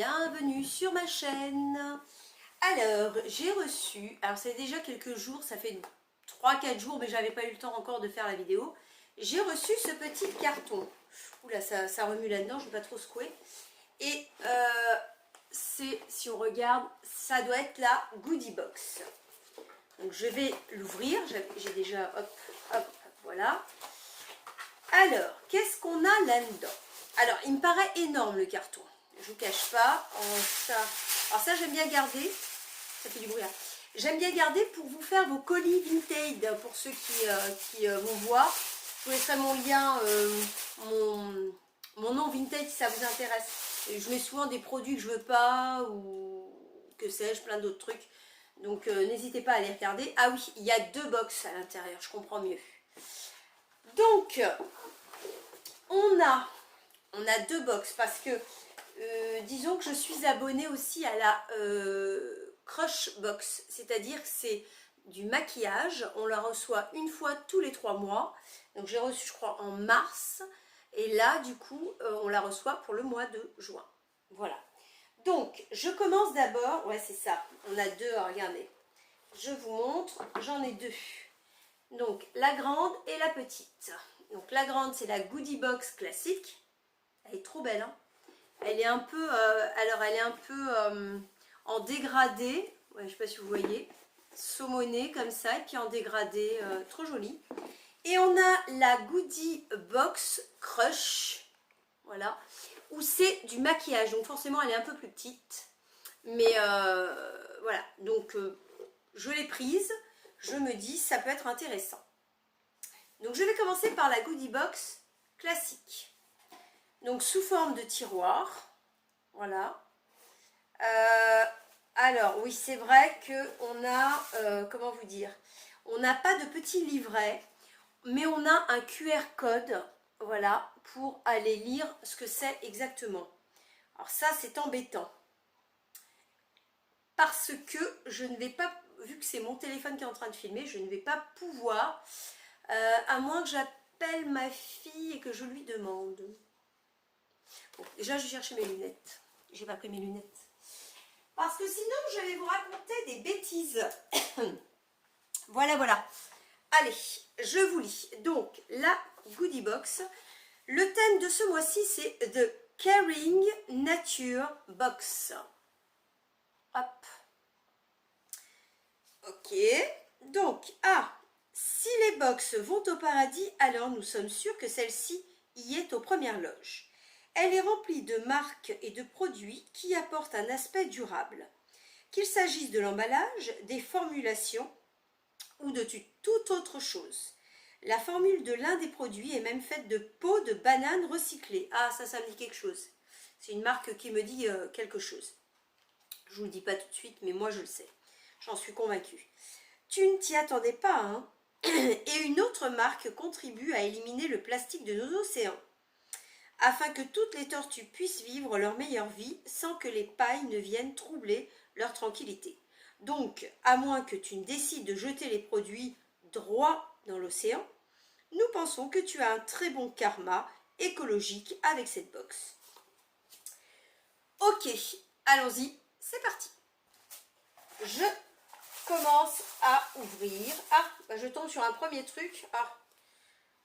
bienvenue sur ma chaîne. Alors, j'ai reçu, alors ça fait déjà quelques jours, ça fait 3-4 jours, mais j'avais pas eu le temps encore de faire la vidéo. J'ai reçu ce petit carton. Oula, ça remue là-dedans, je ne vais pas trop secouer. Et c'est, si on regarde, ça doit être la goodie box. Donc je vais l'ouvrir, j'ai déjà, hop, hop, voilà. Alors, qu'est-ce qu'on a là-dedans? Alors, il me paraît énorme le carton. Je vous cache pas. Alors ça, j'aime bien garder. Ça fait du bruit. Hein. J'aime bien garder pour vous faire vos colis vintage. Pour ceux qui vont voir. Je vous laisserai mon lien, mon nom vintage si ça vous intéresse. Et je mets souvent des produits que je veux pas ou que sais-je, plein d'autres trucs. Donc n'hésitez pas à les regarder. Ah oui, il y a 2 box à l'intérieur. Je comprends mieux. Donc, on a 2 box parce que disons que je suis abonnée aussi à la Crush Box, c'est-à-dire que c'est du maquillage, on la reçoit une fois tous les 3 mois, donc j'ai reçu je crois en mars, et là du coup on la reçoit pour le mois de juin, voilà. Donc je commence d'abord, ouais c'est ça, on a 2, regardez, je vous montre, j'en ai 2, donc la grande et la petite. Donc la grande c'est la Goodie Box classique, elle est trop belle hein. Elle est un peu, alors elle est un peu en dégradé, ouais, je ne sais pas si vous voyez, saumonée comme ça, et puis en dégradé, trop jolie. Et on a la Goodie Box Crush, voilà, où c'est du maquillage, donc forcément elle est un peu plus petite, mais voilà, donc je l'ai prise, je me dis ça peut être intéressant. Donc je vais commencer par la Goodie Box classique. Donc sous forme de tiroir, voilà. Alors oui, c'est vrai qu'on a, comment vous dire, on n'a pas de petit livret, mais on a un QR code, voilà, pour aller lire ce que c'est exactement. Alors ça, c'est embêtant, parce que je ne vais pas, vu que c'est mon téléphone qui est en train de filmer, je ne vais pas pouvoir, à moins que j'appelle ma fille et que je lui demande. Bon, déjà, je vais chercher mes lunettes. J'ai pas pris mes lunettes. Parce que sinon, je vais vous raconter des bêtises. Voilà, voilà. Allez, je vous lis. Donc, la Goodie Box. Le thème de ce mois-ci, c'est The Caring Nature Box. Hop. Ok. Donc, si les box vont au paradis, alors nous sommes sûrs que celle-ci y est aux premières loges. Elle est remplie de marques et de produits qui apportent un aspect durable. Qu'il s'agisse de l'emballage, des formulations ou de toute autre chose. La formule de l'un des produits est même faite de peau de banane recyclée. Ah, ça me dit quelque chose. C'est une marque qui me dit quelque chose. Je ne vous le dis pas tout de suite, mais moi je le sais. J'en suis convaincue. Tu ne t'y attendais pas, hein? Et une autre marque contribue à éliminer le plastique de nos océans, afin que toutes les tortues puissent vivre leur meilleure vie sans que les pailles ne viennent troubler leur tranquillité. Donc, à moins que tu ne décides de jeter les produits droit dans l'océan, nous pensons que tu as un très bon karma écologique avec cette box. Ok, allons-y, c'est parti. Je commence à ouvrir. Ah, bah je tombe sur un premier truc. Ah,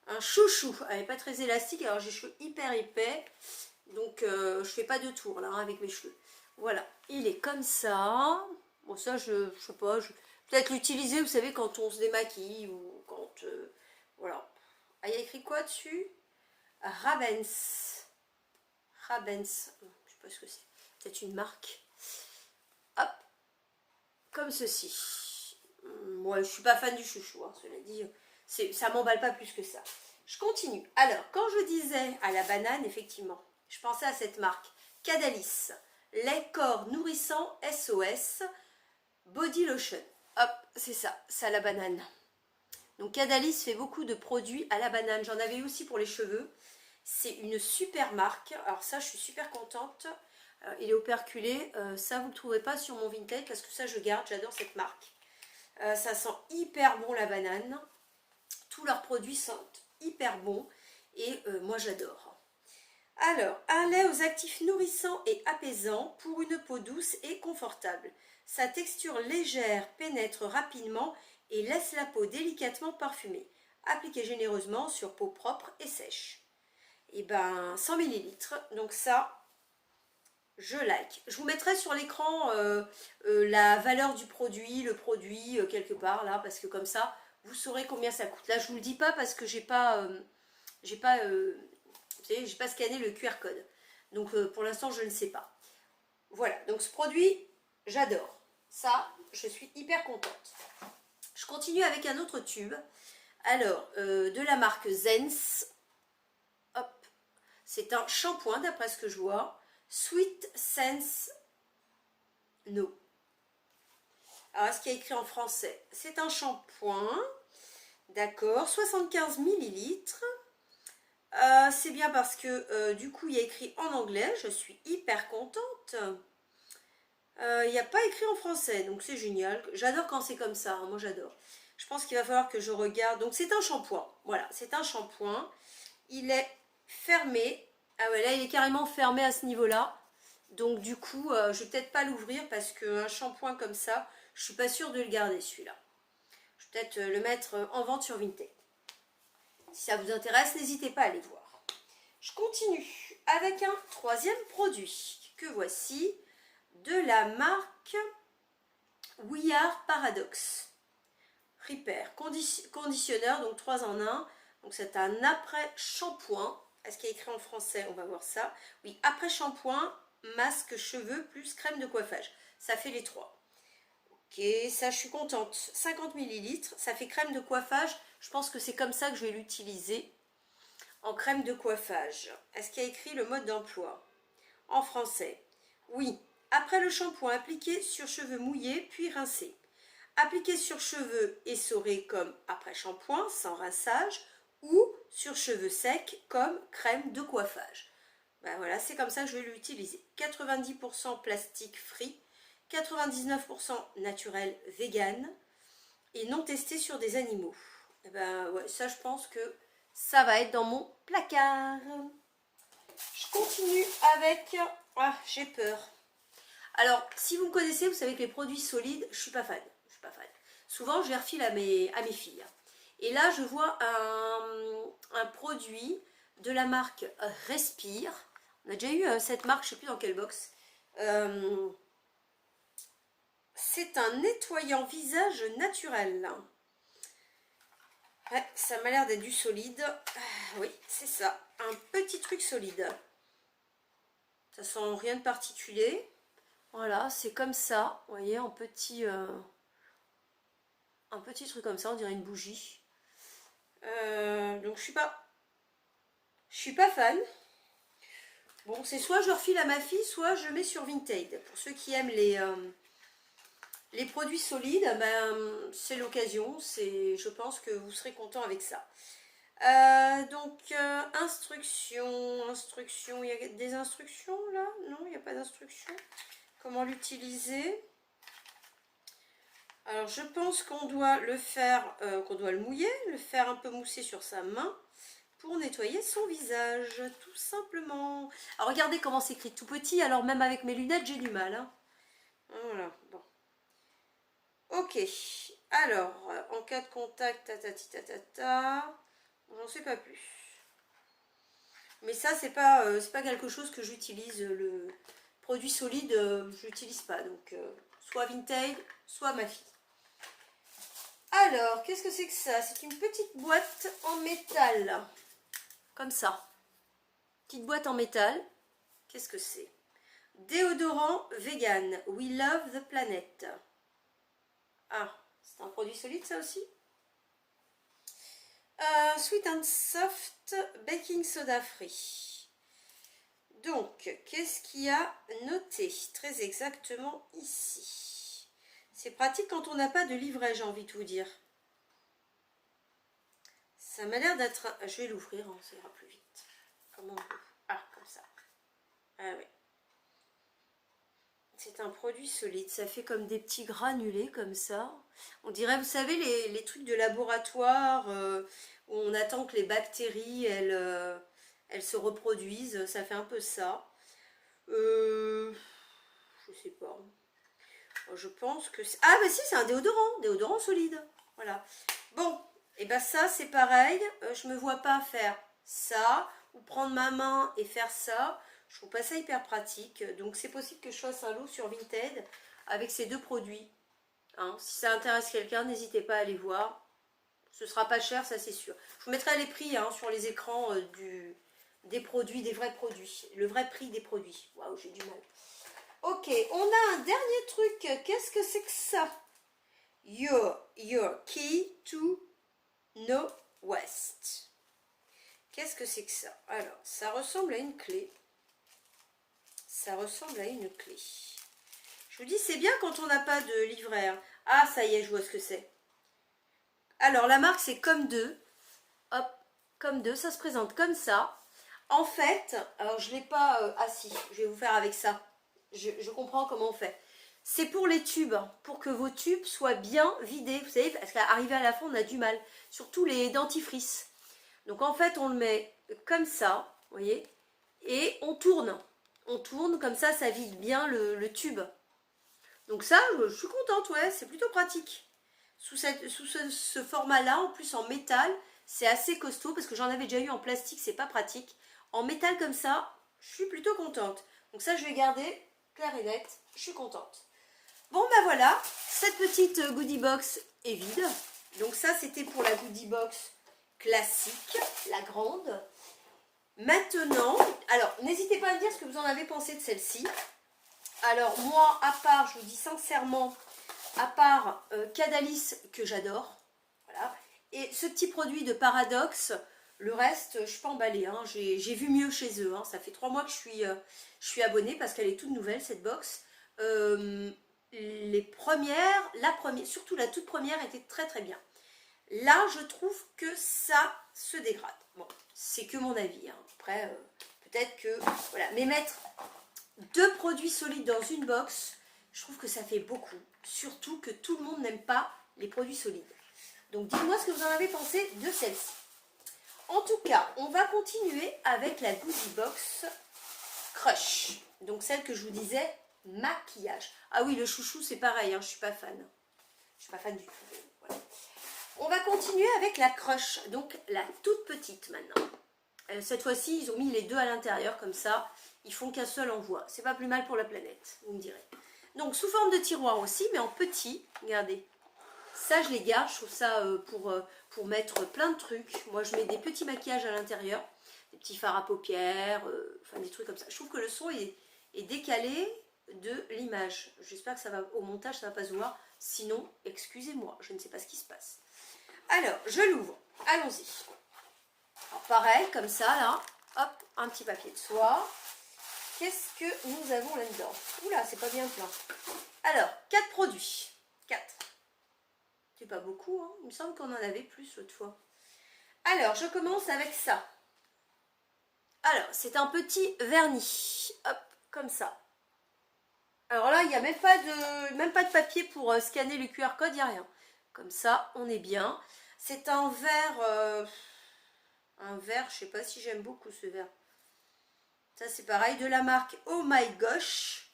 un chouchou. Elle n'est pas très élastique, alors j'ai les cheveux hyper épais. Donc je fais pas de tour là hein, avec mes cheveux. Voilà, il est comme ça. Bon ça je sais pas, peut-être l'utiliser vous savez quand on se démaquille ou quand voilà. Ah, il y a écrit quoi dessus? Ravens. Ravens, je sais pas ce que c'est. Peut-être une marque. Hop, comme ceci. Moi je suis pas fan du chouchou, hein, cela dit, ça m'emballe pas plus que ça. Je continue. Alors, quand je disais à la banane, effectivement, je pensais à cette marque. Cadalis, lait corps nourrissant SOS, body lotion. Hop, c'est ça, c'est à la banane. Donc Cadalis fait beaucoup de produits à la banane. J'en avais aussi pour les cheveux. C'est une super marque. Alors ça, je suis super contente. Il est operculé. Ça, vous ne le trouverez pas sur mon vintage parce que ça, je garde. J'adore cette marque. Ça sent hyper bon la banane. Tous leurs produits sentent hyper bons. Et moi, j'adore. Alors, un lait aux actifs nourrissants et apaisants pour une peau douce et confortable. Sa texture légère pénètre rapidement et laisse la peau délicatement parfumée. Appliquez généreusement sur peau propre et sèche. Et ben 100 millilitres. Donc ça, je like. Je vous mettrai sur l'écran la valeur du produit, le produit quelque part là, parce que comme ça, vous saurez combien ça coûte. Là, je vous le dis pas parce que j'ai pas, vous savez, j'ai pas scanné le QR code. Donc pour l'instant, je ne sais pas. Voilà. Donc ce produit, j'adore. Ça, je suis hyper contente. Je continue avec un autre tube. Alors, de la marque Zens. Hop. C'est un shampoing d'après ce que je vois. Sweet Sense No. Alors, est-ce qu'il y a écrit en français? C'est un shampoing, d'accord, 75 millilitres. C'est bien parce que du coup, il y a écrit en anglais, je suis hyper contente. Il n'y a pas écrit en français, donc c'est génial. J'adore quand c'est comme ça, hein, moi j'adore. Je pense qu'il va falloir que je regarde. Donc c'est un shampoing, voilà, c'est un shampoing. Il est fermé. Ah ouais, là il est carrément fermé à ce niveau-là. Donc du coup, je vais peut-être pas l'ouvrir parce qu'un shampoing comme ça, je suis pas sûre de le garder celui-là. Je vais peut-être le mettre en vente sur Vinted. Si ça vous intéresse, n'hésitez pas à aller voir. Je continue avec un troisième produit que voici de la marque We Are Paradox. Repair, conditionneur, donc 3 en 1. Donc c'est un après-shampoing. Est-ce qu'il y a écrit en français? On va voir ça. Oui, après-shampoing, masque cheveux plus crème de coiffage. Ça fait les 3. Ok, ça je suis contente. 50 millilitres, ça fait crème de coiffage. Je pense que c'est comme ça que je vais l'utiliser. En crème de coiffage. Est-ce qu'il y a écrit le mode d'emploi? En français. Oui. Après le shampoing, appliqué sur cheveux mouillés, puis rincé. Appliquer sur cheveux essorés comme après shampoing, sans rinçage, ou sur cheveux secs comme crème de coiffage. Ben voilà, c'est comme ça que je vais l'utiliser. 90% plastique free, 99% naturel vegan et non testé sur des animaux. Et ben ouais, ça je pense que ça va être dans mon placard. Je continue avec... Ah, j'ai peur. Alors, si vous me connaissez, vous savez que les produits solides, je suis pas fan. Souvent, je les refile à mes filles. Et là, je vois un produit de la marque Respire. On a déjà eu cette marque, je ne sais plus dans quelle box. C'est un nettoyant visage naturel. Ouais, ça m'a l'air d'être du solide. Oui, c'est ça. Un petit truc solide. Ça sent rien de particulier. Voilà, c'est comme ça. Vous voyez, un petit truc comme ça, on dirait une bougie. Donc je suis pas fan. Bon, c'est soit je refile à ma fille, soit je mets sur Vinted. Pour ceux qui aiment les produits solides, ben, c'est l'occasion. Je pense que vous serez content avec ça. Instructions, il y a des instructions là? Non, il n'y a pas d'instructions. Comment l'utiliser? Alors je pense qu'on doit le faire, qu'on doit le mouiller, le faire un peu mousser sur sa main pour nettoyer son visage, tout simplement. Alors regardez comment c'est écrit tout petit, alors même avec mes lunettes j'ai du mal. Hein. Voilà, bon. Ok, alors en cas de contact, j'en sais pas plus. Mais ça c'est pas quelque chose que j'utilise, le produit solide, je l'utilise pas, donc soit Vinted, soit ma fille. Alors, qu'est-ce que c'est que ça? C'est une petite boîte en métal. Comme ça. Petite boîte en métal. Qu'est-ce que c'est? Déodorant vegan. We love the planet. Ah, c'est un produit solide ça aussi? Sweet and soft baking soda free. Donc, qu'est-ce qu'il y a noté très exactement ici? C'est pratique quand on n'a pas de livret, j'ai envie de vous dire. Ça m'a l'air d'être... Je vais l'ouvrir, hein, ça ira plus vite. Comment on peut... Ah, comme ça. Ah oui. C'est un produit solide. Ça fait comme des petits granulés, comme ça. On dirait, vous savez, les trucs de laboratoire où on attend que les bactéries, elles se reproduisent, ça fait un peu ça. Je sais pas. Je pense que c'est... Ah bah si, c'est un déodorant solide. Voilà. Bon, et ben ça c'est pareil. Je me vois pas faire ça ou prendre ma main et faire ça. Je trouve pas ça hyper pratique. Donc c'est possible que je fasse un lot sur Vinted avec ces deux produits. Hein, si ça intéresse quelqu'un, n'hésitez pas à aller voir. Ce sera pas cher, ça c'est sûr. Je vous mettrai les prix hein, sur les écrans des produits, des vrais produits. Le vrai prix des produits. Waouh, j'ai du mal. Ok, on a un dernier truc. Qu'est-ce que c'est que ça? Your key to no west. Qu'est-ce que c'est que ça? Alors, ça ressemble à une clé. Ça ressemble à une clé. Je vous dis, c'est bien quand on n'a pas de livret. Hein. Ah, ça y est, je vois ce que c'est. Alors, la marque, c'est Comme 2. Hop, Comme 2, ça se présente comme ça. En fait, alors je ne l'ai pas... ah si, je vais vous faire avec ça. Je comprends comment on fait. C'est pour les tubes, pour que vos tubes soient bien vidés. Vous savez, parce qu'arriver à la fin, on a du mal. Surtout les dentifrices. Donc en fait, on le met comme ça, vous voyez. Et on tourne. On tourne, comme ça vide bien le tube. Donc ça, je suis contente, ouais, c'est plutôt pratique. Sous ce format-là, en plus en métal, c'est assez costaud parce que j'en avais déjà eu en plastique, c'est pas pratique. En métal comme ça, je suis plutôt contente. Donc ça, je vais garder clair et net, je suis contente. Bon, ben voilà, cette petite goodie box est vide. Donc ça, c'était pour la goodie box classique, la grande. Maintenant, alors, n'hésitez pas à me dire ce que vous en avez pensé de celle-ci. Alors, moi, à part, je vous dis sincèrement, à part Cadalis que j'adore, voilà, et ce petit produit de Paradoxe, le reste, je suis pas emballée, hein, j'ai vu mieux chez eux, hein, ça fait 3 mois que je suis abonnée parce qu'elle est toute nouvelle cette box. Les premières, surtout la toute première était très très bien. Là, je trouve que ça se dégrade. Bon, c'est que mon avis, hein. Après, peut-être que, voilà, mais mettre 2 produits solides dans une box, je trouve que ça fait beaucoup. Surtout que tout le monde n'aime pas les produits solides. Donc dites-moi ce que vous en avez pensé de celle-ci. En tout cas, on va continuer avec la Goodie Box Crush. Donc celle que je vous disais, maquillage. Ah oui, le chouchou, c'est pareil, hein, je ne suis pas fan. Je ne suis pas fan du tout. Voilà. On va continuer avec la Crush, donc la toute petite maintenant. Cette fois-ci, ils ont mis les deux à l'intérieur, comme ça. Ils font qu'un seul envoi. C'est pas plus mal pour la planète, vous me direz. Donc, sous forme de tiroir aussi, mais en petit. Regardez. Ça, je les garde. Je trouve ça pour mettre plein de trucs. Moi, je mets des petits maquillages à l'intérieur. Des petits fards à paupières. Enfin, des trucs comme ça. Je trouve que le son est décalé de l'image. J'espère que ça va, au montage, ça va pas se voir. Sinon, excusez-moi. Je ne sais pas ce qui se passe. Alors, je l'ouvre. Allons-y. Alors, pareil, comme ça, là. Hop, un petit papier de soie. Qu'est-ce que nous avons là-dedans? Oula, c'est pas bien plein. Alors, 4 produits. 4. C'est pas beaucoup, hein. Il me semble qu'on en avait plus l'autre fois. Alors, je commence avec ça. Alors, c'est un petit vernis. Hop, comme ça. Alors là, il n'y a même pas de papier pour scanner le QR code, il n'y a rien. Comme ça, on est bien. C'est un verre, je sais pas si j'aime beaucoup ce verre. Ça, c'est pareil, de la marque Oh My Gosh.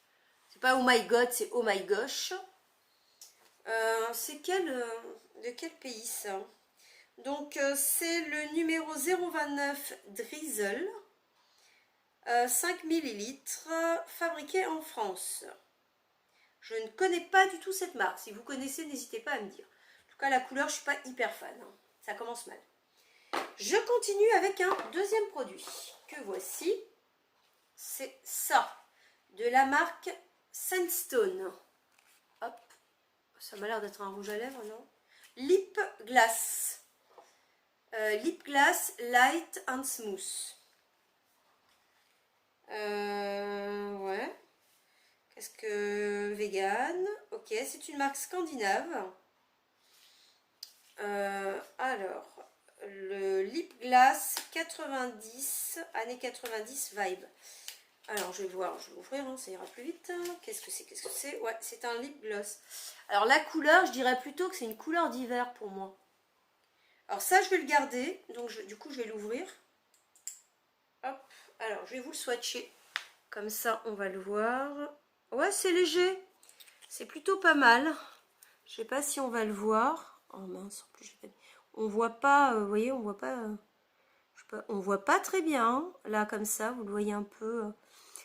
C'est pas Oh My God, c'est Oh My Gosh. C'est de quel pays ça? Donc, c'est le numéro 029 Drizzle. 5 ml, fabriqué en France. Je ne connais pas du tout cette marque. Si vous connaissez, n'hésitez pas à me dire. En tout cas, la couleur, je ne suis pas hyper fan. Hein. Ça commence mal. Je continue avec un deuxième produit que voici. C'est ça. De la marque Sandstone. Hop. Ça m'a l'air d'être un rouge à lèvres, non? Lip Glass. Lip Glass Light and Smooth. Ouais. Qu'est-ce que... Vegan. Ok, c'est une marque scandinave. Alors, le Lip Glass 90, années 90 vibe. Alors, je vais voir, je vais l'ouvrir, hein, ça ira plus vite. Qu'est-ce que c'est? Ouais, c'est un lip gloss. Alors, la couleur, je dirais plutôt que c'est une couleur d'hiver pour moi. Alors, ça, je vais le garder. Donc, du coup, je vais l'ouvrir. Hop. Alors, je vais vous le swatcher. Comme ça, on va le voir. Ouais, c'est léger. C'est plutôt pas mal. Je sais pas si on va le voir. Oh mince, en plus, on voit pas, vous voyez, on voit pas, je sais pas, on voit pas très bien. Hein. Là, comme ça, vous le voyez un peu.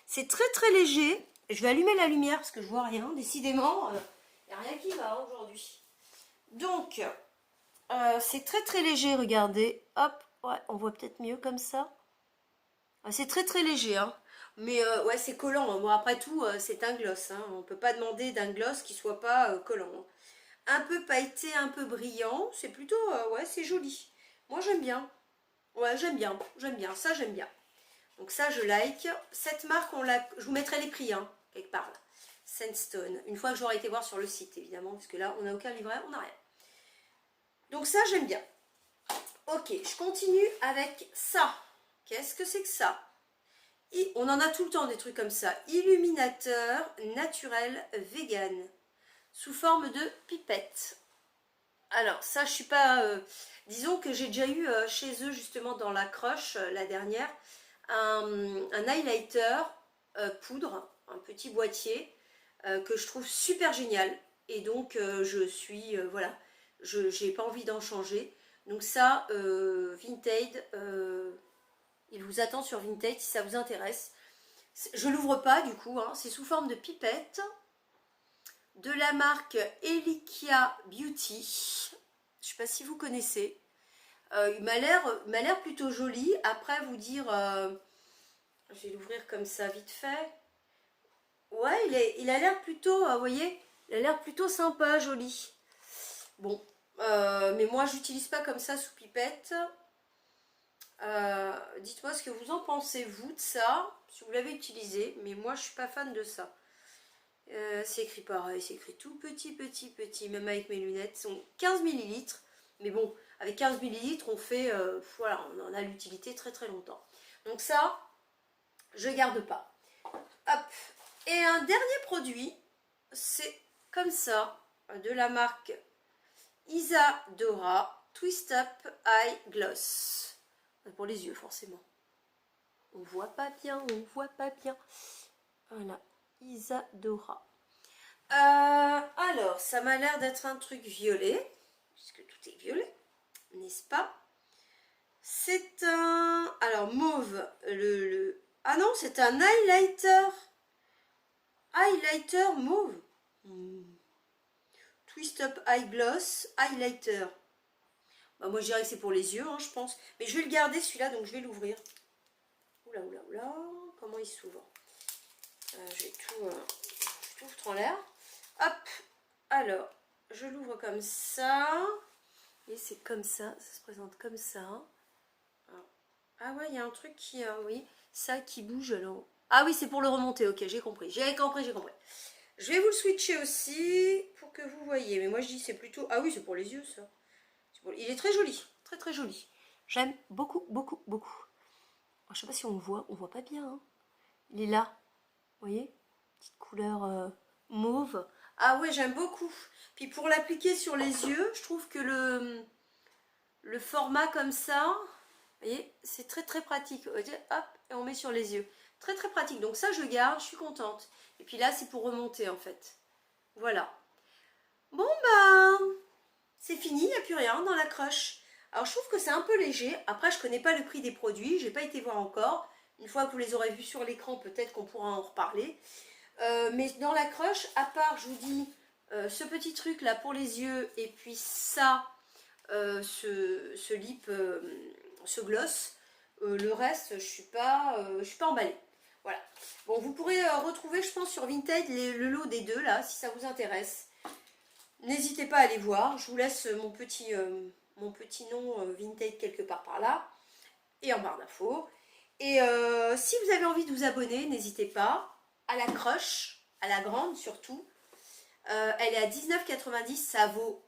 C'est très très léger. Je vais allumer la lumière parce que je vois rien. Décidément, il n'y a rien qui va aujourd'hui. Donc, c'est très très léger, regardez. Hop, ouais, on voit peut-être mieux comme ça. C'est très très léger, hein. Mais ouais, c'est collant. Hein. Bon, après tout, c'est un gloss. Hein. On ne peut pas demander d'un gloss qui soit pas collant. Hein. Un peu pailleté, un peu brillant. C'est plutôt, ouais, c'est joli. Moi, j'aime bien. Ouais, j'aime bien. J'aime bien. Ça, j'aime bien. Donc ça, je like. Cette marque, je vous mettrai les prix, hein, quelque part. Là. Sandstone. Une fois que j'aurai été voir sur le site, évidemment. Parce que là, on n'a aucun livret, on n'a rien. Donc ça, j'aime bien. Ok, je continue avec ça. Qu'est-ce que c'est que ça? On en a tout le temps des trucs comme ça. Illuminateur naturel vegan sous forme de pipette. Alors ça, je suis pas... disons que j'ai déjà eu chez eux, justement dans la Crush, la dernière, un highlighter poudre, un petit boîtier que je trouve super génial. Et donc, je suis... voilà, je n'ai pas envie d'en changer. Donc ça, Vinted... il vous attend sur Vinted si ça vous intéresse. Je l'ouvre pas du coup, hein. C'est sous forme de pipette de la marque Elikia Beauty. Je sais pas si vous connaissez. Il m'a l'air plutôt joli. Après vous dire, je vais l'ouvrir comme ça vite fait. Ouais, il a l'air plutôt, vous voyez, il a l'air plutôt sympa, joli. Bon, mais moi j'utilise pas comme ça sous pipette. Dites-moi ce que vous en pensez, vous, de ça, si vous l'avez utilisé, mais moi je suis pas fan de ça. C'est écrit pareil, c'est écrit tout petit, même avec mes lunettes, sont 15 ml, mais bon, avec 15 ml, on fait, voilà, on en a l'utilité très très longtemps. Donc ça, je garde pas. Hop, et un dernier produit, c'est comme ça, de la marque Isadora Twist Up Eye Gloss. Pour les yeux, forcément. On voit pas bien, on voit pas bien. Voilà, Isadora. Alors, ça m'a l'air d'être un truc violet, puisque tout est violet, n'est-ce pas? C'est un... Alors, mauve, Ah non, c'est un highlighter. Highlighter mauve. Twist Up Eye Gloss, highlighter. Bah, moi je dirais que c'est pour les yeux, hein, je pense. Mais je vais le garder celui-là, donc je vais l'ouvrir. Oula, oula, oula. Comment il s'ouvre? Je vais tout foutre en l'air. Hop. Alors, je l'ouvre comme ça. Et c'est comme ça se présente comme ça. Alors, ah ouais, il y a un truc qui... oui, ça qui bouge alors. Ah oui, c'est pour le remonter, ok, j'ai compris. J'ai compris. Je vais vous le switcher aussi pour que vous voyez. Mais moi je dis c'est plutôt... Ah oui, c'est pour les yeux ça. Il est très joli, très très joli. J'aime beaucoup. Je sais pas si on voit pas bien. Hein. Il est là, vous voyez, petite couleur mauve. Ah ouais, j'aime beaucoup. Puis pour l'appliquer sur les yeux, je trouve que le format comme ça, vous voyez, c'est très très pratique. Hop, et on met sur les yeux. Très très pratique. Donc ça, je garde, je suis contente. Et puis là, c'est pour remonter en fait. Voilà. Bon ben, c'est fini, il n'y a plus rien dans la Crush. Alors je trouve que c'est un peu léger. Après, je ne connais pas le prix des produits, j'ai pas été voir encore. Une fois que vous les aurez vus sur l'écran, peut-être qu'on pourra en reparler. Mais dans la Crush, à part, je vous dis, ce petit truc là pour les yeux, et puis ça, ce lip, ce gloss, le reste, je suis pas emballée. Voilà. Bon, vous pourrez retrouver, je pense, sur Vinted le lot des deux là, si ça vous intéresse. N'hésitez pas à aller voir. Je vous laisse mon petit nom Vinted quelque part par là et en barre d'infos. Et si vous avez envie de vous abonner, n'hésitez pas. À la Crush, à la grande surtout. Elle est à 19,90 €. Ça vaut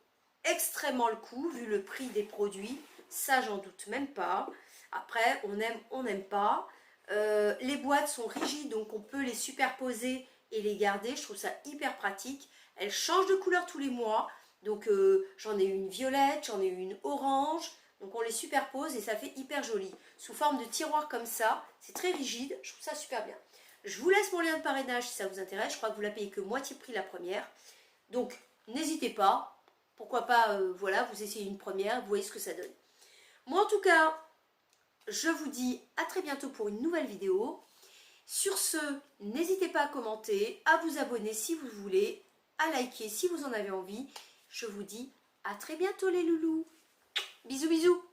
extrêmement le coup vu le prix des produits. Ça, j'en doute même pas. Après, on n'aime pas. Les boîtes sont rigides, donc on peut les superposer et les garder. Je trouve ça hyper pratique. Elles changent de couleur tous les mois. Donc, j'en ai une violette, j'en ai une orange. Donc on les superpose et ça fait hyper joli. Sous forme de tiroir comme ça, c'est très rigide, je trouve ça super bien. Je vous laisse mon lien de parrainage si ça vous intéresse, je crois que vous la payez que moitié prix la première. Donc n'hésitez pas, pourquoi pas, voilà, vous essayez une première, vous voyez ce que ça donne. Moi en tout cas, je vous dis à très bientôt pour une nouvelle vidéo. Sur ce, n'hésitez pas à commenter, à vous abonner si vous voulez, à liker si vous en avez envie. Je vous dis à très bientôt les loulous. Bisous bisous.